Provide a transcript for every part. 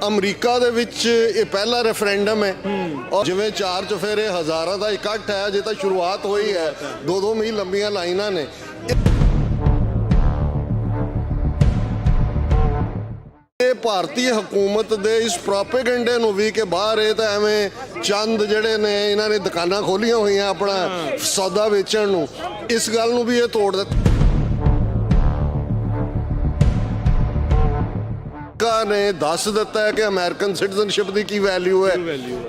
America ਦੇ ਵਿੱਚ ਇਹ ਪਹਿਲਾ ਰੈਫਰੈਂਡਮ ਹੈ ਔਰ ਜਿਵੇਂ ਚਾਰ ਚੁਫੇਰੇ ਹਜ਼ਾਰਾਂ ਦਾ ਇਕੱਠ ਹੈ, ਅਜੇ ਤਾਂ ਸ਼ੁਰੂਆਤ ਹੋਈ ਹੈ। 2-2 ਮੀਲ ਲੰਬੀਆਂ ਲਾਈਨਾਂ ਨੇ। ਇਹ ਭਾਰਤੀ ਹਕੂਮਤ ਦੇ ਇਸ ਪ੍ਰੋਪੇਗੈਂਡੇ ਨੂੰ ਵੀ ਕਿ ਬਾਹਰ ਇਹ ਤਾਂ ਐਵੇਂ ਚੰਦ ਜਿਹੜੇ ਨੇ ਇਹਨਾਂ ਨੇ ਦੁਕਾਨਾਂ ਖੋਲੀਆਂ ਹੋਈਆਂ ਆਪਣਾ ਸੌਦਾ ਵੇਚਣ ਨੂੰ, ਇਸ ਗੱਲ ਨੂੰ ਵੀ ਇਹ ਤੋੜ ਦਿੱਤਾ ਨੇ। ਦੱਸ ਦਿੱਤਾ ਹੈ ਕਿ ਅਮਰੀਕਨ ਸਿਟੀਜ਼ਨਸ਼ਿਪ ਦੀ ਕੀ ਵੈਲਿਊ ਹੈ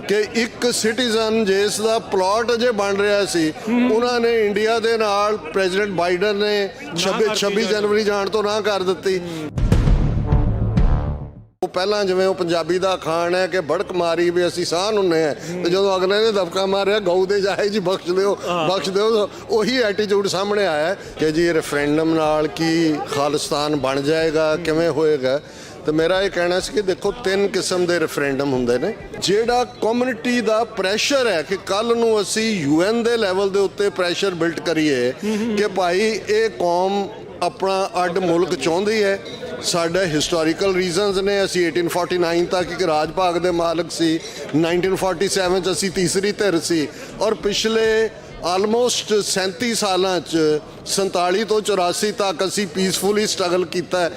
ਕਿ ਇੱਕ ਸਿਟੀਜ਼ਨ ਜਿਸ ਦਾ ਪਲਾਟ ਅਜੇ ਬਣ ਰਿਹਾ ਸੀ, ਉਹਨਾਂ ਨੇ ਇੰਡੀਆ ਦੇ ਨਾਲ ਪ੍ਰੈਜ਼ੀਡੈਂਟ ਬਾਈਡਨ ਨੇ 26 ਜਨਵਰੀ ਜਾਣ ਤੋਂ ਨਾ ਕਰ ਦਿੱਤੀ। ਉਹ ਪਹਿਲਾਂ ਜਿਵੇਂ ਉਹ ਪੰਜਾਬੀ ਦਾ ਅਖਾਣ ਹੈ ਕਿ ਬੜਕ ਮਾਰੀ ਵੀ ਅਸੀਂ ਸਾਹ ਹੁੰਨੇ ਆ, ਤੇ ਜਦੋਂ ਅਗਲੇ ਨੇ ਦਬਕਾ ਮਾਰਿਆ ਗਊ ਦੇ ਜਾਏ ਜੀ ਬਖਸ਼ ਦਿਓ, ਉਹੀ ਐਟੀਟਿਊਡ ਸਾਹਮਣੇ ਆਇਆ ਕਿ ਜੀ ਰੈਫਰੈਂਡਮ ਨਾਲ ਕੀ ਖਾਲਿਸਤਾਨ ਬਣ ਜਾਏਗਾ, ਕਿਵੇਂ ਹੋਏਗਾ। ਤੇ ਮੇਰਾ ਇਹ ਕਹਿਣਾ ਸੀ ਕਿ ਦੇਖੋ 3 ਕਿਸਮ ਦੇ ਰੈਫਰੈਂਡਮ ਹੁੰਦੇ ਨੇ। ਜਿਹੜਾ ਕਮਿਊਨਿਟੀ ਦਾ ਪ੍ਰੈਸ਼ਰ ਹੈ ਕਿ ਕੱਲ ਨੂੰ ਅਸੀਂ UN ਦੇ ਲੈਵਲ ਦੇ ਉੱਤੇ ਪ੍ਰੈਸ਼ਰ ਬਿਲਡ ਕਰੀਏ ਕਿ ਭਾਈ ਇਹ ਕੌਮ ਆਪਣਾ ਅੱਡ ਮੁਲਕ ਚਾਹੁੰਦੀ ਹੈ, ਸਾਡੇ ਹਿਸਟੋਰੀਕਲ ਰੀਜ਼ਨਸ ਨੇ, ਅਸੀਂ 1849 ਤੱਕ ਇੱਕ ਰਾਜ ਭਾਗ ਦੇ ਮਾਲਕ ਸੀ, 1947 'ਚ ਅਸੀਂ ਤੀਸਰੀ ਧਿਰ ਸੀ, ਔਰ ਪਿਛਲੇ ਆਲਮੋਸਟ 37 ਸਾਲਾਂ 'ਚ 47 ਤੋਂ 84 ਤੱਕ ਅਸੀਂ ਪੀਸਫੁਲੀ ਸਟਰਗਲ ਕੀਤਾ ਹੈ।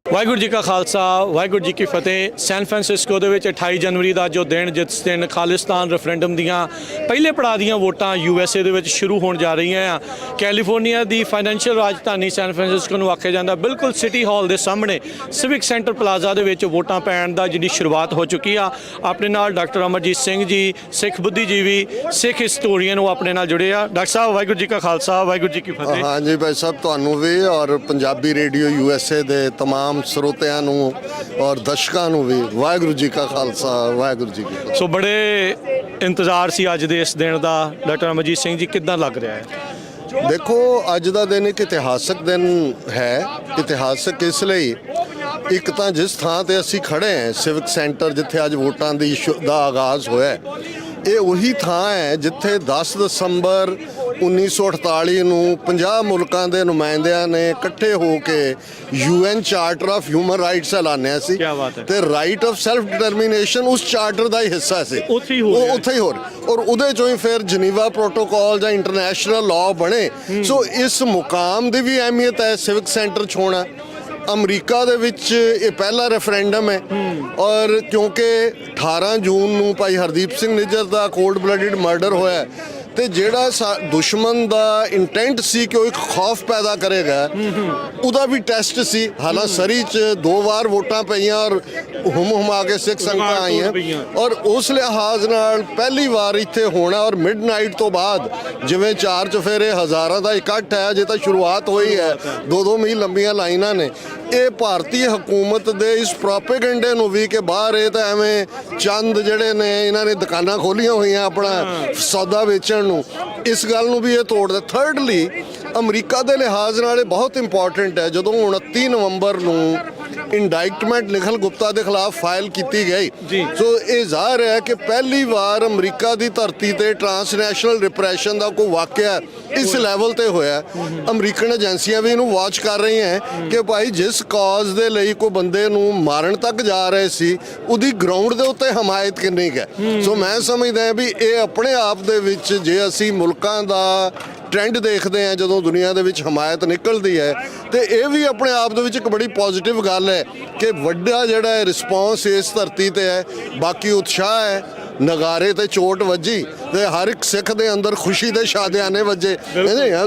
ਵਾਹਿਗੁਰੂ ਜੀ ਕਾ ਖਾਲਸਾ, ਵਾਹਿਗੁਰੂ ਜੀ ਕੀ ਫਤਿਹ। ਸੈਨ ਫਰਾਂਸਿਸਕੋ ਦੇ ਵਿੱਚ 28 ਜਨਵਰੀ ਦਾ ਜੋ ਦਿਨ, ਜਿਸ ਦਿਨ ਖਾਲਿਸਤਾਨ ਰੈਫਰੈਂਡਮ ਦੀਆਂ ਪਹਿਲੇ ਪੜਾਅ ਦੀਆਂ ਵੋਟਾਂ USA ਦੇ ਵਿੱਚ ਸ਼ੁਰੂ ਹੋਣ ਜਾ ਰਹੀਆਂ ਆ। ਕੈਲੀਫੋਰਨੀਆ ਦੀ ਫਾਈਨੈਂਸ਼ੀਅਲ ਰਾਜਧਾਨੀ ਸੈਨ ਫਰਾਂਸਿਸਕੋ ਨੂੰ ਆਖਿਆ ਜਾਂਦਾ, ਬਿਲਕੁਲ ਸਿਟੀ ਹਾਲ ਦੇ ਸਾਹਮਣੇ ਸਿਵਿਕ ਸੈਂਟਰ ਪਲਾਜ਼ਾ ਦੇ ਵਿੱਚ ਵੋਟਾਂ ਪੈਣ ਦਾ ਜਿਹੜੀ ਸ਼ੁਰੂਆਤ ਹੋ ਚੁੱਕੀ ਆ। ਆਪਣੇ ਨਾਲ ਡਾਕਟਰ ਅਮਰਜੀਤ ਸਿੰਘ ਜੀ, ਸਿੱਖ ਬੁੱਧੀਜੀਵੀ, ਸਿੱਖ ਹਿਸਟੋਰੀਅਨ, ਉਹ ਆਪਣੇ ਨਾਲ ਜੁੜੇ ਆ। ਡਾਕਟਰ ਸਾਹਿਬ ਵਾਹਿਗੁਰੂ ਜੀ ਕਾ ਖਾਲਸਾ, ਵਾਹਿਗੁਰੂ ਜੀ ਕੀ ਫਤਿਹ। ਹਾਂਜੀ ਭਾਈ ਸਾਹਿਬ, ਤੁਹਾਨੂੰ ਵੀ ਔਰ ਪੰਜਾਬੀ ਰੇਡੀਓ USA ਦੇ ਤਮਾਮ ਸਰੋਤਿਆਂ ਨੂੰ ਔਰ ਦਰਸ਼ਕਾਂ ਨੂੰ ਵੀ ਵਾਹਿਗੁਰੂ ਜੀ ਕਾ ਖਾਲਸਾ, ਵਾਹਿਗੁਰੂ ਜੀ ਕੀ ਫਤਿਹ। ਸੋ ਬੜੇ ਇੰਤਜ਼ਾਰ ਸੀ ਅੱਜ ਦੇ ਇਸ ਦਿਨ ਦਾ। ਡਾਕਟਰ ਅਮਰਜੀਤ ਸਿੰਘ ਜੀ, ਕਿੱਦਾਂ ਲੱਗ ਰਿਹਾ ਹੈ? ਦੇਖੋ, ਅੱਜ ਦਾ ਦਿਨ ਇੱਕ ਇਤਿਹਾਸਕ ਦਿਨ ਹੈ। ਇਤਿਹਾਸਕ ਇਸ ਲਈ, ਇੱਕ ਤਾਂ ਜਿਸ ਥਾਂ ਤੇ ਅਸੀਂ ਖੜੇ ਹਾਂ ਸਿਵਿਕ ਸੈਂਟਰ, ਜਿੱਥੇ ਅੱਜ ਵੋਟਾਂ ਦਾ ਆਗਾਜ਼ ਹੋਇਆ, ਇਹ ਉਹੀ ਥਾਂ ਹੈ ਜਿੱਥੇ 10 ਦਸੰਬਰ 1948 ਨੂੰ 50 ਮੁਲਕਾਂ ਦੇ ਨੁਮਾਇੰਦਿਆਂ ਨੇ ਇਕੱਠੇ ਹੋ ਕੇ UN charter of human rights ਐਲਾਨਿਆ ਸੀ। ਤੇ ਰਾਈਟ ਆਫ ਸੈਲਫ ਡਿਟਰਮੀਨੇਸ਼ਨ ਉਸ ਚਾਰਟਰ ਦਾ ਹੀ ਹਿੱਸਾ ਸੀ। ਉੱਥੇ ਹੀ ਹੋਰ ਔਰ ਉਹਦੇ ਚੋਂ ਹੀ ਫਿਰ ਜਨੀਵਾ ਪ੍ਰੋਟੋਕਾਲ ਜਾਂ ਇੰਟਰਨੈਸ਼ਨਲ ਲਾਅ ਬਣੇ। ਸੋ ਇਸ ਮੁਕਾਮ ਦੀ ਵੀ ਅਹਿਮੀਅਤ ਹੈ ਸਿਵਿਕ ਸੈਂਟਰ 'ਚ ਹੋਣਾ। ਅਮਰੀਕਾ ਦੇ ਵਿੱਚ ਇਹ ਪਹਿਲਾ ਰੈਫਰੈਂਡਮ ਹੈ ਔਰ ਕਿਉਂਕਿ 18 ਜੂਨ ਨੂੰ ਭਾਈ ਹਰਦੀਪ ਸਿੰਘ ਨਿੱਜਰ ਦਾ ਕੋਲਡ ਬਲੱਡਡ ਮਰਡਰ ਹੋਇਆ, ਤੇ ਜਿਹੜਾ ਦੁਸ਼ਮਣ ਦਾ ਇੰਟੈਂਟ ਸੀ ਕਿ ਉਹ ਇੱਕ ਖੌਫ ਪੈਦਾ ਕਰੇਗਾ, ਉਹਦਾ ਵੀ ਟੈਸਟ ਸੀ। ਹਾਲਾਂ ਸਰੀ 'ਚ 2 ਵਾਰ ਵੋਟਾਂ ਪਈਆਂ ਔਰ ਹੁਮਾ ਕੇ ਸਿੱਖ ਸੰਗਤਾਂ ਆਈਆਂ, ਔਰ ਉਸ ਲਿਹਾਜ਼ ਨਾਲ ਪਹਿਲੀ ਵਾਰ ਇੱਥੇ ਹੋਣਾ। ਔਰ ਮਿਡਨਾਈਟ ਤੋਂ ਬਾਅਦ ਜਿਵੇਂ ਚਾਰ ਚੁਫੇਰੇ ਹਜ਼ਾਰਾਂ ਦਾ ਇਕੱਠ ਹੈ, ਅਜੇ ਤਾਂ ਸ਼ੁਰੂਆਤ ਹੋਈ ਹੈ। 2-2 ਮੀਲ ਲੰਬੀਆਂ ਲਾਈਨਾਂ ਨੇ। ਇਹ ਭਾਰਤੀ ਹਕੂਮਤ ਦੇ ਇਸ ਪ੍ਰੋਪੇਗੈਂਡੇ ਨੂੰ ਵੀ ਕਿ ਬਾਹਰ ਇਹ ਤਾਂ ਐਵੇਂ ਚੰਦ ਜਿਹੜੇ ਨੇ ਇਹਨਾਂ ਨੇ ਦੁਕਾਨਾਂ ਖੋਲੀਆਂ ਹੋਈਆਂ ਆਪਣਾ ਸੌਦਾ ਵੇਚਣ ਨੂੰ, ਇਸ ਗੱਲ ਨੂੰ ਵੀ ਇਹ ਤੋੜ ਦਿੱਤਾ। ਥਰਡਲੀ, ਅਮਰੀਕਾ ਦੇ ਲਿਹਾਜ਼ ਨਾਲ ਇਹ ਬਹੁਤ ਇੰਪੋਰਟੈਂਟ ਹੈ। ਜਦੋਂ 29 ਨਵੰਬਰ ਨੂੰ ਇੰਡਾਇਕਟਮੈਂਟ ਨਿਖਲ ਗੁਪਤਾ ਦੇ ਖਿਲਾਫ ਫਾਈਲ ਕੀਤੀ ਗਈ, ਸੋ ਇਹ ਜ਼ਾਹਰ ਹੈ ਕਿ ਪਹਿਲੀ ਵਾਰ ਅਮਰੀਕਾ ਦੀ ਧਰਤੀ ਤੇ ਟ੍ਰਾਂਸਨੈਸ਼ਨਲ ਰਿਪਰੈਸ਼ਨ ਦਾ ਕੋਈ ਵਾਕਿਆ ਇਸ ਲੈਵਲ ਤੇ ਹੋਇਆ। ਅਮਰੀਕਨ ਏਜੰਸੀਆਂ ਵੀ ਇਹਨੂੰ ਵਾਚ ਕਰ ਰਹੀਆਂ ਕਿ ਭਾਈ ਜਿਸ ਕਾਜ਼ ਦੇ ਲਈ ਕੋਈ ਬੰਦੇ ਨੂੰ ਮਾਰਨ ਤੱਕ ਜਾ ਰਹੇ ਸੀ, ਉਹਦੀ ਗਰਾਊਂਡ ਦੇ ਉੱਤੇ ਹਮਾਇਤ ਕਿੰਨੀ ਹੈ। ਸੋ ਮੈਂ ਸਮਝਦਾ ਵੀ ਇਹ ਆਪਣੇ ਆਪ ਦੇ ਵਿੱਚ, ਜੇ ਅਸੀਂ ਮੁਲਕਾਂ ਦਾ ਟ੍ਰੈਂਡ ਦੇਖਦੇ ਹਾਂ ਜਦੋਂ ਦੁਨੀਆ ਦੇ ਵਿੱਚ ਹਮਾਇਤ ਨਿਕਲਦੀ ਹੈ, ਤੇ ਇਹ ਵੀ ਆਪਣੇ ਆਪ ਦੇ ਵਿੱਚ ਇੱਕ ਬੜੀ ਪੋਜ਼ਿਟਿਵ ਗੱਲ ਹੈ ਕਿ ਵੱਡਾ ਜਿਹੜਾ ਰਿਸਪੌਂਸ ਇਸ ਧਰਤੀ ਤੇ ਹੈ। ਬਾਕੀ ਉਤਸ਼ਾਹ ਹੈ, ਨਗਾਰੇ ਤੇ ਚੋਟ ਵੱਜੀ ਤੇ ਹਰ ਇੱਕ ਸਿੱਖ ਦੇ ਅੰਦਰ ਖੁਸ਼ੀ ਦੇ ਸ਼ਾਦਿਆਨੇ ਵੱਜੇ।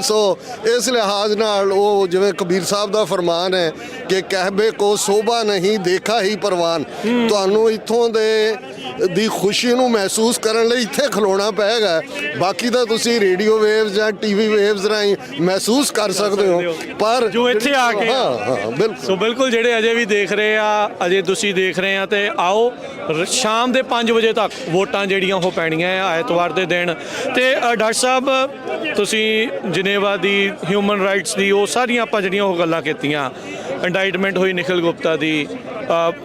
ਸੋ ਇਸ ਲਿਹਾਜ਼ ਨਾਲ ਉਹ ਜਿਵੇਂ ਕਬੀਰ ਸਾਹਿਬ ਦਾ ਫਰਮਾਨ ਹੈ ਕਿ ਕਹਿਬੇ ਕੋ ਸੋਭਾ ਨਹੀਂ ਦੇਖਾ ਹੀ ਪਰਵਾਨ। ਤੁਹਾਨੂੰ ਇੱਥੋਂ ਦੀ ਖੁਸ਼ੀ ਨੂੰ ਮਹਿਸੂਸ ਕਰਨ ਲਈ ਇੱਥੇ ਖਲੋਣਾ ਪਏਗਾ। ਬਾਕੀ ਤਾਂ ਤੁਸੀਂ ਰੇਡੀਓ ਵੇਵਜ਼ ਜਾਂ TV ਵੇਵਜ਼ ਰਾਹੀਂ ਮਹਿਸੂਸ ਕਰ ਸਕਦੇ ਹੋ, ਪਰ ਜੋ ਇੱਥੇ ਆ ਕੇ ਬਿਲਕੁਲ ਜਿਹੜੇ ਅਜੇ ਵੀ ਦੇਖ ਰਹੇ ਆ, ਅਜੇ ਤੁਸੀਂ ਦੇਖ ਰਹੇ ਆ, ਤੇ ਆਓ ਸ਼ਾਮ ਦੇ 5 ਵਜੇ ਤੱਕ ਵੋਟਾਂ ਜਿਹੜੀਆਂ ਉਹ ਪੈਣੀਆਂ ਆ ਐਤਵਾਰ ਦੇ ਦਿਨ। ਤੇ ਡਾਕਟਰ ਸਾਹਿਬ, ਤੁਸੀਂ ਜਨੇਵਾ ਦੀ ਹਿਊਮਨ ਰਾਈਟਸ ਦੀ ਉਹ ਸਾਰੀਆਂ ਆਪਾਂ ਜਿਹੜੀਆਂ ਉਹ ਗੱਲਾਂ ਕੀਤੀਆਂ, ਇੰਡਾਈਟਮੈਂਟ ਹੋਈ ਨਿਖਿਲ ਗੁਪਤਾ ਦੀ,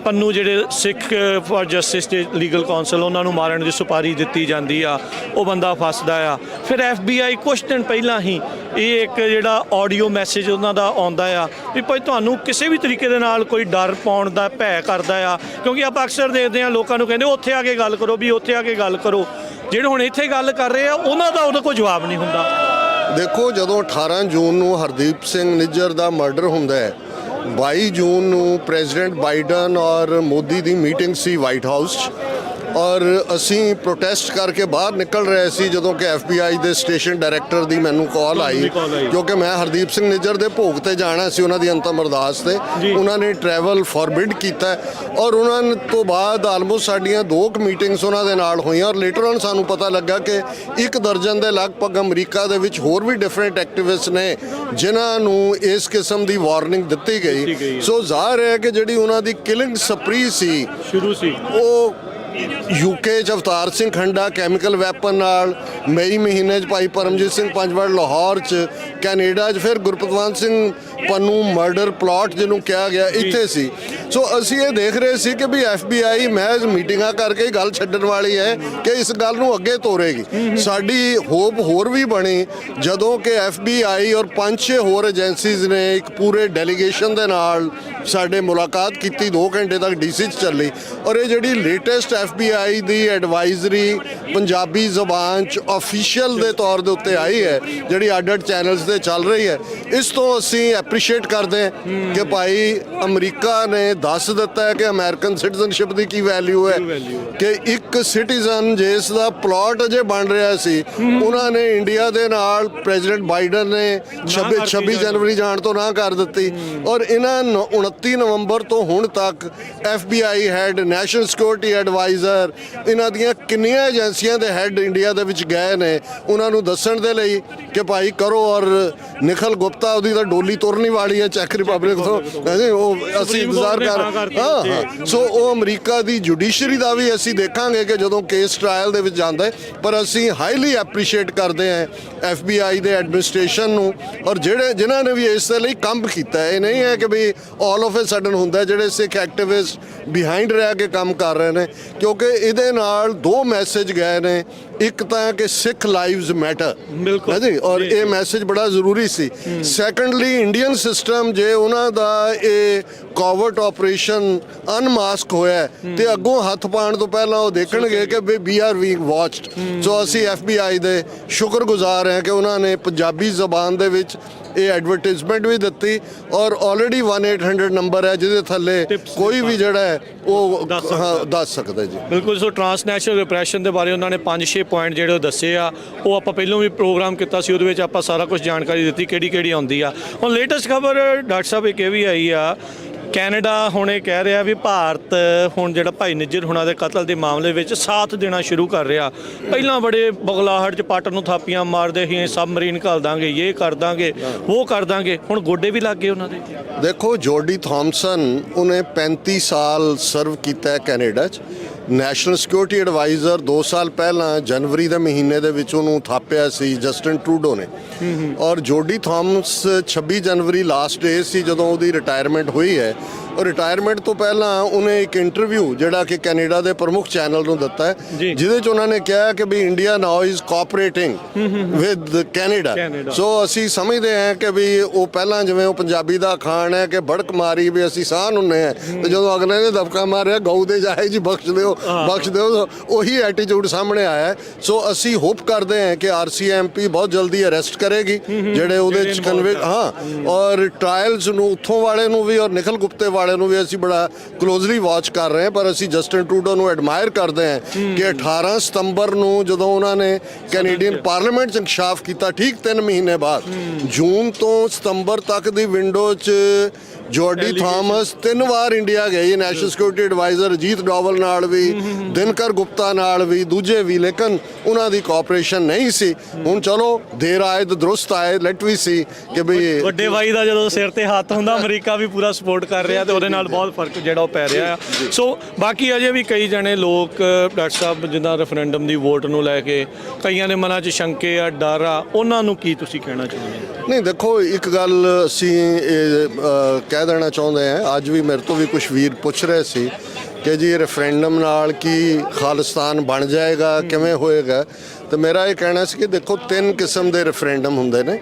ਪੰਨੂ ਜਿਹੜੇ ਸਿੱਖ ਫॉर ਜਸਟਿਸ ਦੇ ਲੀਗਲ ਕਾਉਂਸਲ ਉਹਨਾਂ ਨੂੰ ਮਾਰਨ ਦੀ ਸੁਪਾਰੀ ਦਿੱਤੀ ਜਾਂਦੀ ਆ, ਉਹ ਬੰਦਾ ਫਸਦਾ ਆ। ਫਿਰ FBI ਕੁਛ ਦਿਨ ਪਹਿਲਾਂ ਹੀ ਇਹ ਇੱਕ ਜਿਹੜਾ ਆਡੀਓ ਮੈਸੇਜ ਉਹਨਾਂ ਦਾ ਆਉਂਦਾ ਆ ਵੀ ਭਾਈ ਤੁਹਾਨੂੰ ਕਿਸੇ ਵੀ ਤਰੀਕੇ ਦੇ ਨਾਲ ਕੋਈ ਡਰ ਪਾਉਣ ਦਾ ਭੈ ਕਰਦਾ ਆ, ਕਿਉਂਕਿ ਆਪਾਂ ਅਕਸਰ ਦੇਖਦੇ ਹਾਂ ਲੋਕਾਂ ਨੂੰ ਕਹਿੰਦੇ ਉੱਥੇ ਆ ਕੇ ਗੱਲ ਕਰੋ ਵੀ ਉੱਥੇ ਆ ਕੇ ਗੱਲ ਕਰੋ, ਜਿਹੜੇ ਹੁਣ ਇੱਥੇ ਗੱਲ ਕਰ ਰਹੇ ਆ ਉਹਨਾਂ ਦਾ ਉਹਦਾ ਕੋਈ ਜਵਾਬ ਨਹੀਂ ਹੁੰਦਾ। ਦੇਖੋ, ਜਦੋਂ 18 ਜੂਨ ਨੂੰ ਹਰਦੀਪ ਸਿੰਘ ਨਿੱਜਰ ਦਾ ਮਰਡਰ ਹੁੰਦਾ ਹੈ, 22 ਜੂਨ ਨੂੰ ਪ੍ਰੈਜ਼ੀਡੈਂਟ ਬਾਈਡਨ ਔਰ ਮੋਦੀ ਦੀ ਮੀਟਿੰਗ ਸੀ ਵਾਈਟ ਹਾਊਸ 'ਚ, ਔਰ ਅਸੀਂ ਪ੍ਰੋਟੈਸਟ ਕਰਕੇ ਬਾਹਰ ਨਿਕਲ ਰਹੇ ਸੀ ਜਦੋਂ ਕਿ FBI ਦੇ ਸਟੇਸ਼ਨ ਡਾਇਰੈਕਟਰ ਦੀ ਮੈਨੂੰ ਕਾਲ ਆਈ, ਕਿਉਂਕਿ ਮੈਂ ਹਰਦੀਪ ਸਿੰਘ ਨਿੱਜਰ ਦੇ ਭੋਗ ਤੇ ਜਾਣਾ ਸੀ, ਉਹਨਾਂ ਦੀ ਅੰਤਮ ਅਰਦਾਸ ਤੇ। ਉਹਨਾਂ ਨੇ ਟਰੈਵਲ ਫੋਰਬਿਡ ਕੀਤਾ ਔਰ ਉਹਨਾਂ ਤੋਂ ਬਾਅਦ ਆਲਮੋਸਟ ਸਾਡੀਆਂ 2 ਮੀਟਿੰਗਸ ਉਹਨਾਂ ਦੇ ਨਾਲ ਹੋਈਆਂ ਔਰ ਲੇਟਰ ਔਨ ਸਾਨੂੰ ਪਤਾ ਲੱਗਾ ਕਿ 1 ਦਰਜਨ ਦੇ ਲਗਭਗ ਅਮਰੀਕਾ ਦੇ ਵਿੱਚ ਹੋਰ ਵੀ ਡਿਫਰੈਂਟ ਐਕਟਿਵਿਸਟ ਨੇ ਜਿਨ੍ਹਾਂ ਨੂੰ ਇਸ ਕਿਸਮ ਦੀ ਵਾਰਨਿੰਗ ਦਿੱਤੀ ਗਈ। ਸੋ ਜ਼ਾਹਿਰ ਹੈ ਕਿ ਜਿਹੜੀ ਉਹਨਾਂ ਦੀ ਕਿਲਿੰਗ ਸਪਰੀ ਸੀ ਸ਼ੁਰੂ ਸੀ, ਉਹ UK 'ਚ ਅਵਤਾਰ ਸਿੰਘ ਖੰਡਾ ਕੈਮੀਕਲ ਵੈਪਨ ਨਾਲ, ਮਈ ਮਹੀਨੇ 'ਚ ਭਾਈ ਪਰਮਜੀਤ ਸਿੰਘ ਪੰਜਵੜ ਲਾਹੌਰ 'ਚ, ਕੈਨੇਡਾ 'ਚ ਫਿਰ ਗੁਰਪਤਵੰਤ ਸਿੰਘ ਪੰਨੂ ਮਰਡਰ ਪਲਾਟ ਜਿਹਨੂੰ ਕਿਹਾ ਗਿਆ ਇੱਥੇ ਸੀ। ਸੋ ਅਸੀਂ ਇਹ ਦੇਖ ਰਹੇ ਸੀ ਕਿ ਵੀ FBI ਮਹਿਜ਼ ਮੀਟਿੰਗਾਂ ਕਰਕੇ ਹੀ ਗੱਲ ਛੱਡਣ ਵਾਲੀ ਹੈ ਕਿ ਇਸ ਗੱਲ ਨੂੰ ਅੱਗੇ ਤੋਰੇਗੀ। ਸਾਡੀ ਹੋਪ ਹੋਰ ਵੀ ਬਣੀ ਜਦੋਂ ਕਿ FBI ਔਰ 5-6 ਹੋਰ ਏਜੰਸੀਜ਼ ਨੇ ਇੱਕ ਪੂਰੇ ਡੈਲੀਗੇਸ਼ਨ ਦੇ ਨਾਲ ਸਾਡੇ ਮੁਲਾਕਾਤ ਕੀਤੀ, 2 ਘੰਟੇ ਤੱਕ DC 'ਚ ਚੱਲੀ। ਔਰ ਇਹ ਜਿਹੜੀ ਲੇਟੈਸਟ FBI ਦੀ ਐਡਵਾਈਜ਼ਰੀ ਪੰਜਾਬੀ ਜ਼ਬਾਨ 'ਚ ਆਫੀਸ਼ੀਅਲ ਦੇ ਤੌਰ ਦੇ ਉੱਤੇ ਆਈ ਹੈ, ਜਿਹੜੀ ਅੱਡ-ਅੱਡ ਚੈਨਲਸ ਤੇ ਚੱਲ ਰਹੀ ਹੈ, ਇਸ ਤੋਂ ਅਸੀਂ ਐਪਰੀਸ਼ੀਏਟ ਕਰਦੇ ਹਾਂ ਕਿ ਭਾਈ ਅਮਰੀਕਾ ਨੇ ਦੱਸ ਦਿੱਤਾ ਹੈ ਕਿ ਅਮਰੀਕਨ ਸਿਟੀਜ਼ਨਸ਼ਿਪ ਦੀ ਕੀ ਵੈਲਿਊ ਹੈ, ਕਿ ਇੱਕ ਸਿਟੀਜ਼ਨ ਜਿਸ ਦਾ ਪਲਾਟ ਅਜੇ ਬਣ ਰਿਹਾ ਸੀ, ਉਹਨਾਂ ਨੇ ਇੰਡੀਆ ਦੇ ਨਾਲ ਪ੍ਰੈਜ਼ੀਡੈਂਟ ਬਾਈਡਨ ਨੇ 26 ਜਨਵਰੀ ਜਾਣ ਤੋਂ ਨਾ ਕਰ ਦਿੱਤੀ। ਔਰ ਇਹਨਾਂ 29 ਨਵੰਬਰ ਤੋਂ ਹੁਣ ਤੱਕ FBI head, national security adviser, ਇਹਨਾਂ ਦੀਆਂ ਕਿੰਨੀਆਂ ਏਜੰਸੀਆਂ ਦੇ ਹੈਡ ਇੰਡੀਆ ਦੇ ਵਿੱਚ ਗਏ ਨੇ ਉਹਨਾਂ ਨੂੰ ਦੱਸਣ ਦੇ ਲਈ ਕਿ ਭਾਈ ਕਰੋ। ਔਰ ਨਿਖਲ ਗੁਪਤਾ ਉਹਦੀ ਤਾਂ ਡੋਲੀ ਤੁਰਨੀ ਵਾਲੀ ਹੈ ਚੈੱਕ ਰਿਪਬਲਿਕ ਤੋਂ, ਉਹ ਅਸੀਂ ਇੰਤਜ਼ਾਰ ਕਰ ਸੋ ਉਹ ਅਮਰੀਕਾ ਦੀ ਜੁਡੀਸ਼ਰੀ ਦਾ ਵੀ ਅਸੀਂ ਦੇਖਾਂਗੇ ਕਿ ਜਦੋਂ ਕੇਸ ਟ੍ਰਾਇਲ ਦੇ ਵਿੱਚ ਜਾਂਦਾ ਹੈ। ਪਰ ਅਸੀਂ ਹਾਈਲੀ ਐਪਰੀਸ਼ੀਏਟ ਕਰਦੇ ਹਾਂ FBI ਦੇ ਐਡਮਿਨਿਸਟ੍ਰੇਸ਼ਨ ਨੂੰ ਔਰ ਜਿਨ੍ਹਾਂ ਨੇ ਵੀ ਇਸ ਦੇ ਲਈ ਕੰਮ ਕੀਤਾ। ਇਹ ਨਹੀਂ ਹੈ ਕਿ we all of a sudden ਹੁੰਦਾ, ਜਿਹੜੇ ਸਿੱਖ ਐਕਟਿਵਿਸਟ ਬਿਹਾਈਂਡ ਰਹਿ ਕੇ ਕੰਮ ਕਰ ਰਹੇ ਨੇ, ਕਿਉਂਕਿ ਇਹਦੇ ਨਾਲ 2 ਮੈਸੇਜ ਗਏ ਨੇ। ਇੱਕ ਤਾਂ ਕਿ ਸਿੱਖ ਲਾਈਵਸ ਮੈਟਰ, ਬਿਲਕੁਲ ਜੀ, ਔਰ ਇਹ ਮੈਸੇਜ ਬੜਾ ਜ਼ਰੂਰੀ ਸੀ। ਸੈਕੰਡਲੀ, ਇੰਡੀਅਨ ਸਿਸਟਮ ਜੇ ਉਹਨਾਂ ਦਾ ਇਹ ਕੋਵਰਟ ਆਪਰੇਸ਼ਨ ਅਨਮਾਸਕ ਹੋਇਆ ਤੇ ਅੱਗੋਂ ਹੱਥ ਪਾਉਣ ਤੋਂ ਪਹਿਲਾਂ ਉਹ ਦੇਖਣਗੇ ਕਿ ਵੀ ਆਰ ਬੀਇੰਗ ਵਾਚਡ। ਸੋ ਅਸੀਂ FBI ਦੇ ਸ਼ੁਕਰਗੁਜ਼ਾਰ ਹਾਂ ਕਿ ਉਹਨਾਂ ਨੇ ਪੰਜਾਬੀ ਜ਼ਬਾਨ ਦੇ ਵਿੱਚ ਇਹ ਐਡਵਰਟਾਈਜ਼ਮੈਂਟ ਵੀ ਦਿੱਤੀ ਔਰ ਆਲਰੇਡੀ 1-800 ਨੰਬਰ ਹੈ ਜਿਹਦੇ ਥੱਲੇ ਕੋਈ ਵੀ ਜਿਹੜਾ ਹੈ ਉਹ ਦੱਸ ਸਕਦਾ ਜੀ। ਬਿਲਕੁਲ। ਸੋ ਟ੍ਰਾਂਸਨੈਸ਼ਨਲ ਰਿਪਰੈਸ਼ਨ ਦੇ ਬਾਰੇ ਉਹਨਾਂ ਨੇ 5-6 ਪੁਆਇੰਟ ਜਿਹੜੇ ਉਹ ਦੱਸੇ ਆ, ਉਹ ਆਪਾਂ ਪਹਿਲਾਂ ਵੀ ਪ੍ਰੋਗਰਾਮ ਕੀਤਾ ਸੀ, ਉਹਦੇ ਵਿੱਚ ਆਪਾਂ ਸਾਰਾ ਕੁਝ ਜਾਣਕਾਰੀ ਦਿੱਤੀ ਕਿਹੜੀ ਆਉਂਦੀ ਆ। ਹੁਣ ਲੇਟੈਸਟ ਖਬਰ ਡਾਕਟਰ ਸਾਹਿਬ ਇੱਕ ਇਹ ਵੀ ਆਈ ਆ, ਕੈਨੇਡਾ ਹੁਣ ਇਹ ਕਹਿ ਰਿਹਾ ਵੀ ਭਾਰਤ ਹੁਣ ਜਿਹੜਾ ਭਾਈ ਨਿੱਜਰ ਹੁਣਾਂ ਦੇ ਕਤਲ ਦੇ ਮਾਮਲੇ ਵਿੱਚ ਸਾਥ ਦੇਣਾ ਸ਼ੁਰੂ ਕਰ ਰਿਹਾ। ਪਹਿਲਾਂ ਬੜੇ ਬਗਲਾਹਟ 'ਚ ਪੱਟ ਨੂੰ ਥਾਪੀਆਂ ਮਾਰਦੇ ਸੀ, ਸਬਮਰੀਨ ਘੱਲ ਦਾਂਗੇ, ਇਹ ਕਰ ਦਾਂਗੇ, ਉਹ ਕਰ ਦਾਂਗੇ, ਹੁਣ ਗੋਡੇ ਵੀ ਲੱਗ ਗਏ ਉਹਨਾਂ ਦੇ। ਦੇਖੋ, ਜੋਡੀ ਥਾਮਸਨ ਉਹਨੇ 35 ਸਾਲ ਸਰਵ ਕੀਤਾ ਹੈ ਕੈਨੇਡਾ 'ਚ, ਨੈਸ਼ਨਲ ਸਿਕਿਉਰਿਟੀ ਐਡਵਾਈਜ਼ਰ। 2 ਸਾਲ ਪਹਿਲਾਂ ਜਨਵਰੀ ਦੇ ਮਹੀਨੇ ਦੇ ਵਿੱਚ ਉਹਨੂੰ ਥਾਪਿਆ ਸੀ ਜਸਟਿਨ ਟਰੂਡੋ ਨੇ। ਔਰ ਜੋਡੀ ਥਾਮਸ 26 ਜਨਵਰੀ ਲਾਸਟ ਡੇ ਸੀ ਜਦੋਂ ਉਹਦੀ ਰਿਟਾਇਰਮੈਂਟ ਹੋਈ ਹੈ। ਔਰ ਰਿਟਾਇਰਮੈਂਟ ਤੋਂ ਪਹਿਲਾਂ ਉਹਨੇ ਇੱਕ ਇੰਟਰਵਿਊ ਜਿਹੜਾ ਕਿ ਕੈਨੇਡਾ ਦੇ ਪ੍ਰਮੁੱਖ ਚੈਨਲ ਨੂੰ ਦਿੱਤਾ ਹੈ, ਜਿਹਦੇ 'ਚ ਉਹਨਾਂ ਨੇ ਕਿਹਾ ਕਿ ਵੀ India now is cooperating with Canada. So ਅਸੀਂ ਸਮਝਦੇ ਹਾਂ ਕਿ ਵੀ ਉਹ ਪਹਿਲਾਂ ਜਿਵੇਂ ਉਹ ਪੰਜਾਬੀ ਦਾ ਅਖਾਣ ਹੈ ਕਿ ਬੜਕ ਮਾਰੀ ਵੀ ਅਸੀਂ ਸਾਹ ਹੁੰਨੇ ਆ, ਤੇ ਜਦੋਂ ਅਗਲੇ ਨੇ ਦਬਕਾ ਮਾਰਿਆ ਗਊ ਦੇ ਜਾਏ ਜੀ ਬਖਸ਼ ਦਿਓ, ਉਹੀ ਐਟੀਟਿਊਡ ਸਾਹਮਣੇ ਆਇਆ। ਸੋ ਅਸੀਂ ਹੋਪ ਕਰਦੇ ਹਾਂ ਕਿ RCMP ਬਹੁਤ ਜਲਦੀ ਅਰੈਸਟ ਕਰੇਗੀ ਜਿਹੜੇ ਉਹਦੇ 'ਚ ਔਰ ਟ੍ਰਾਇਲਸ ਨੂੰ ਉੱਥੋਂ ਵਾਲੇ ਨੂੰ ਵੀ ਔਰ ਨਿਖਲ ਗੁਪਤੇ ਵਾਲੇ ਨੂੰ ਵੀ ਅਸੀਂ ਬੜਾ ਕਲੋਜ਼ਲੀ ਵਾਚ ਕਰ ਰਹੇ ਹਾਂ। ਪਰ ਅਸੀਂ ਜਸਟਿਨ ਟਰੂਡੋ ਨੂੰ ਐਡਮਾਇਰ ਕਰਦੇ ਹਾਂ ਕਿ 18 ਸਤੰਬਰ ਨੂੰ ਜਦੋਂ ਉਹਨਾਂ ਨੇ ਕੈਨੇਡੀਅਨ ਪਾਰਲੀਮੈਂਟ 'ਚ ਇੰਕਸ਼ਾਫ ਕੀਤਾ, ਠੀਕ 3 ਮਹੀਨੇ ਬਾਅਦ, ਜੂਨ ਤੋਂ ਸਤੰਬਰ ਤੱਕ ਦੀ ਵਿੰਡੋ 'ਚ ਜੋਡੀ ਥਾਮਸ 3 ਵਾਰ ਇੰਡੀਆ ਗਈ, national security advisor Ajit Doval ਨਾਲ ਵੀ, ਦਿਨਕਰ ਗੁਪਤਾ ਨਾਲ ਵੀ, ਦੂਜੇ ਵੀ, ਲੇਕਿਨ ਉਹਨਾਂ ਦੀ ਕੋਆਪਰੇਸ਼ਨ ਨਹੀਂ ਸੀ। ਹੁਣ ਚਲੋ ਦੇਰ ਆਏ ਤਾਂ ਦਰੁਸਤ ਆਏ, ਲੈਟ ਵੀ ਸੀ ਕਿ ਵੀ ਵੱਡੇ ਭਾਈ ਦਾ ਜਦੋਂ ਸਿਰ ਤੇ ਹੱਥ ਹੁੰਦਾ ਅਮਰੀਕਾ ਵੀ ਪੂਰਾ ਸਪੋਰਟ ਕਰ ਰਿਹਾ ਤੇ ਉਹਦੇ ਨਾਲ ਬਹੁਤ ਫਰਕ ਜਿਹੜਾ ਉਹ ਪੈ ਰਿਹਾ ਆ। ਸੋ ਬਾਕੀ ਅਜੇ ਵੀ ਕਈ ਜਣੇ ਲੋਕ ਡਾਕਟਰ ਸਾਹਿਬ ਜਿੱਦਾਂ ਰੈਫਰੈਂਡਮ ਦੀ ਵੋਟ ਨੂੰ ਲੈ ਕੇ ਕਈਆਂ ਦੇ ਮਨਾਂ 'ਚ ਸ਼ੰਕੇ ਆ, ਡਰ ਆ, ਉਹਨਾਂ ਨੂੰ ਕੀ ਤੁਸੀਂ ਕਹਿਣਾ ਚਾਹੁੰਦੇ ਹੋ? ਨਹੀਂ ਦੇਖੋ, ਇੱਕ ਗੱਲ ਅਸੀਂ ਇਹ ਕਹਿ ਦੇਣਾ ਚਾਹੁੰਦੇ ਹਾਂ। ਅੱਜ ਵੀ ਮੇਰੇ ਤੋਂ ਵੀ ਕੁਝ ਵੀਰ ਪੁੱਛ ਰਹੇ ਸੀ ਕਿ ਜੀ ਰੈਫਰੈਂਡਮ ਨਾਲ ਕੀ ਖਾਲਿਸਤਾਨ ਬਣ ਜਾਏਗਾ, ਕਿਵੇਂ ਹੋਏਗਾ। ਤੇ ਮੇਰਾ ਇਹ ਕਹਿਣਾ ਸੀ ਕਿ ਦੇਖੋ, 3 ਕਿਸਮ ਦੇ ਰੈਫਰੈਂਡਮ ਹੁੰਦੇ ਨੇ।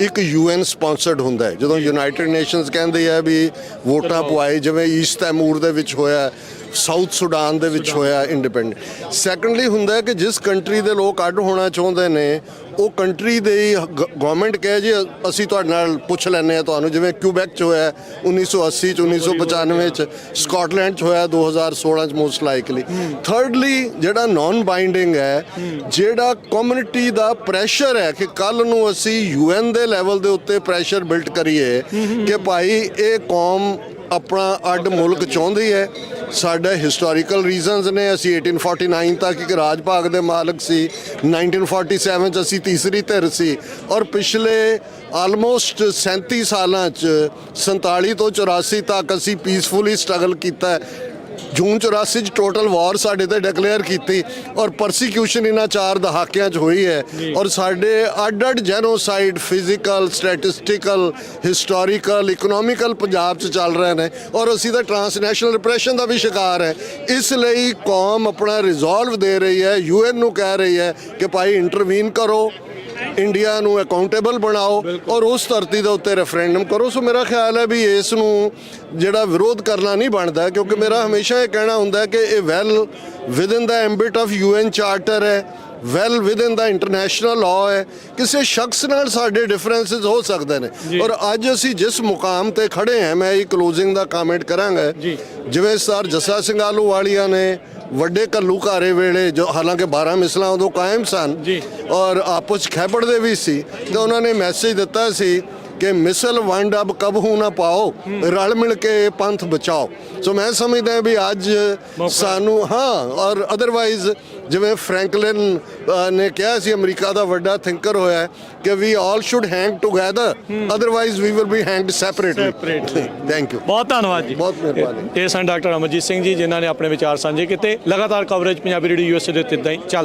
ਇੱਕ UN ਸਪਾਂਸਰਡ ਹੁੰਦਾ ਹੈ, ਜਦੋਂ ਯੂਨਾਈਟਿਡ ਨੇਸ਼ਨਸ ਕਹਿੰਦੇ ਆ ਵੀ ਵੋਟਾਂ ਪਵਾਏ, ਜਿਵੇਂ ਈਸਟ ਤੈਮੂਰ ਦੇ ਵਿੱਚ ਹੋਇਆ, ਸਾਊਥ ਸੁਡਾਨ ਦੇ ਵਿੱਚ ਹੋਇਆ ਇੰਡੀਪੈਂਡੈਂਟ। ਸੈਕੰਡਲੀ ਹੁੰਦਾ ਹੈ ਕਿ ਜਿਸ ਕੰਟਰੀ ਦੇ ਲੋਕ ਅੱਡ ਹੋਣਾ ਚਾਹੁੰਦੇ ਨੇ, ਉਹ ਕੰਟਰੀ ਦੇ ਗਵਰਨਮੈਂਟ ਕਹੇ ਜੀ ਅਸੀਂ ਤੁਹਾਡੇ ਨਾਲ ਪੁੱਛ ਲੈਂਦੇ ਹਾਂ ਤੁਹਾਨੂੰ, ਜਿਵੇਂ ਕਿਊਬੈਕ 'ਚ ਹੋਇਆ 1980 'ਚ, 1995 'ਚ, ਸਕਾਟਲੈਂਡ 'ਚ ਹੋਇਆ 2016 'ਚ ਮੋਸਟ ਲਾਈਕਲੀ। ਥਰਡਲੀ ਜਿਹੜਾ ਨਾਨ ਬਾਈਂਡਿੰਗ ਹੈ, ਜਿਹੜਾ ਕਮਿਊਨਿਟੀ ਦਾ ਪ੍ਰੈਸ਼ਰ ਹੈ ਕਿ ਕੱਲ ਨੂੰ ਅਸੀਂ UN ਦੇ ਲੈਵਲ ਦੇ ਉੱਤੇ ਪ੍ਰੈਸ਼ਰ ਬਿਲਡ ਕਰੀਏ ਕਿ ਭਾਈ ਇਹ ਕੌਮ ਆਪਣਾ ਅੱਡ ਮੁਲਕ ਚਾਹੁੰਦੀ ਹੈ। ਸਾਡੇ ਹਿਸਟੋਰੀਕਲ ਰੀਜ਼ਨਸ ਨੇ, ਅਸੀਂ 1849 ਤੱਕ ਇੱਕ ਰਾਜ ਭਾਗ ਦੇ ਮਾਲਕ ਸੀ, 1947 'ਚ ਅਸੀਂ ਤੀਸਰੀ ਧਿਰ ਸੀ, ਔਰ ਪਿਛਲੇ ਆਲਮੋਸਟ 37 ਸਾਲਾਂ 'ਚ 47 ਤੋਂ 84 ਤੱਕ ਅਸੀਂ ਪੀਸਫੁਲੀ ਸਟਰਗਲ ਕੀਤਾ ਹੈ। ਜੂਨ 84 'ਚ ਟੋਟਲ ਵਾਰ ਸਾਡੇ ਤੇ ਡਿਕਲੇਅਰ ਕੀਤੀ, ਔਰ ਪਰਸੀਕਿਊਸ਼ਨ ਇਹਨਾਂ 4 ਦਹਾਕਿਆਂ 'ਚ ਹੋਈ ਹੈ। ਔਰ ਸਾਡੇ ਅੱਡ-ਅੱਡ genocide physical, statistical, historical, economical Punjab 'ਚ ਚੱਲ ਰਹੇ ਨੇ, ਔਰ ਅਸੀਂ ਤਾਂ ਟਰਾਂਸਨੈਸ਼ਨਲ ਰਿਪਰੈਸ਼ਨ ਦਾ ਵੀ ਸ਼ਿਕਾਰ ਹੈ। ਇਸ ਲਈ ਕੌਮ ਆਪਣਾ ਰਿਜ਼ੋਲਵ ਦੇ ਰਹੀ ਹੈ, UN ਨੂੰ ਕਹਿ ਰਹੀ ਹੈ ਕਿ ਭਾਈ ਇੰਟਰਵੀਨ ਕਰੋ, ਇੰਡੀਆ ਨੂੰ ਅਕਾਊਂਟੇਬਲ ਬਣਾਓ, ਔਰ ਉਸ ਧਰਤੀ ਦੇ ਉੱਤੇ ਰੈਫਰੈਂਡਮ ਕਰੋ। ਸੋ ਮੇਰਾ ਖਿਆਲ ਹੈ ਵੀ ਇਸ ਨੂੰ ਜਿਹੜਾ ਵਿਰੋਧ ਕਰਨਾ ਨਹੀਂ ਬਣਦਾ, ਕਿਉਂਕਿ ਮੇਰਾ ਹਮੇਸ਼ਾ ਇਹ ਕਹਿਣਾ ਹੁੰਦਾ ਕਿ ਇਹ well within the ambit of UN charter ਹੈ, well within the international law ਹੈ। ਕਿਸੇ ਸ਼ਖਸ ਨਾਲ ਸਾਡੇ ਡਿਫਰੈਂਸਿਸ ਹੋ ਸਕਦੇ ਨੇ, ਔਰ ਅੱਜ ਅਸੀਂ ਜਿਸ ਮੁਕਾਮ ਤੇ ਖੜੇ ਹਾਂ, ਮੈਂ ਇਹ ਕਲੋਜ਼ਿੰਗ ਦਾ ਕਮੈਂਟ ਕਰਾਂਗਾ। ਜਿਵੇਂ ਸਰ ਜੱਸਾ ਸਿੰਘ ਆਹਲੂਵਾਲੀਆ ਨੇ ਵੱਡੇ ਘੱਲੂਘਾਰੇ ਵੇਲੇ, ਜੋ ਹਾਲਾਂਕਿ 12 ਮਿਸਲਾਂ ਉਦੋਂ ਕਾਇਮ ਸਨ ਔਰ ਆਪਸ 'ਚ ਖੈਬੜਦੇ ਵੀ ਸੀ, ਤੇ ਉਹਨਾਂ ਨੇ ਮੈਸੇਜ ਦਿੱਤਾ ਸੀ ਕਿ ਮਿਸਲ ਵੰਡ ਅਬ ਕਬਹੂ ਨਾ ਪਾਓ, ਰਲ ਮਿਲ ਕੇ ਪੰਥ ਬਚਾਓ। ਸੋ ਮੈਂ ਸਮਝਦਾ ਵੀ ਅੱਜ ਸਾਨੂੰ ਔਰ ਅਦਰਵਾਈਜ਼ ਜਿਵੇਂ ਫਰੈਂਕਲਿਨ ਨੇ ਕਿਹਾ ਸੀ, ਅਮਰੀਕਾ ਦਾ ਵੱਡਾ ਥਿੰਕਰ ਹੋਇਆ, ਕਿ we all should hang together, otherwise we will be hanged separately. Thank you, ਬਹੁਤ ਧੰਨਵਾਦ ਜੀ, ਬਹੁਤ ਮਿਹਰਬਾਨੀ। ਇਹ ਸਨ ਡਾਕਟਰ ਅਮਰਜੀਤ ਸਿੰਘ ਜੀ, ਜਿਨ੍ਹਾਂ ਨੇ ਆਪਣੇ ਵਿਚਾਰ ਸਾਂਝੇ ਕੀਤੇ। ਲਗਾਤਾਰ ਕਵਰੇਜ ਪੰਜਾਬੀ ਰੇਡੀਓ USA ਦੇ ਉੱਤੇ ਇੱਦਾਂ ਹੀ ਚੱਲ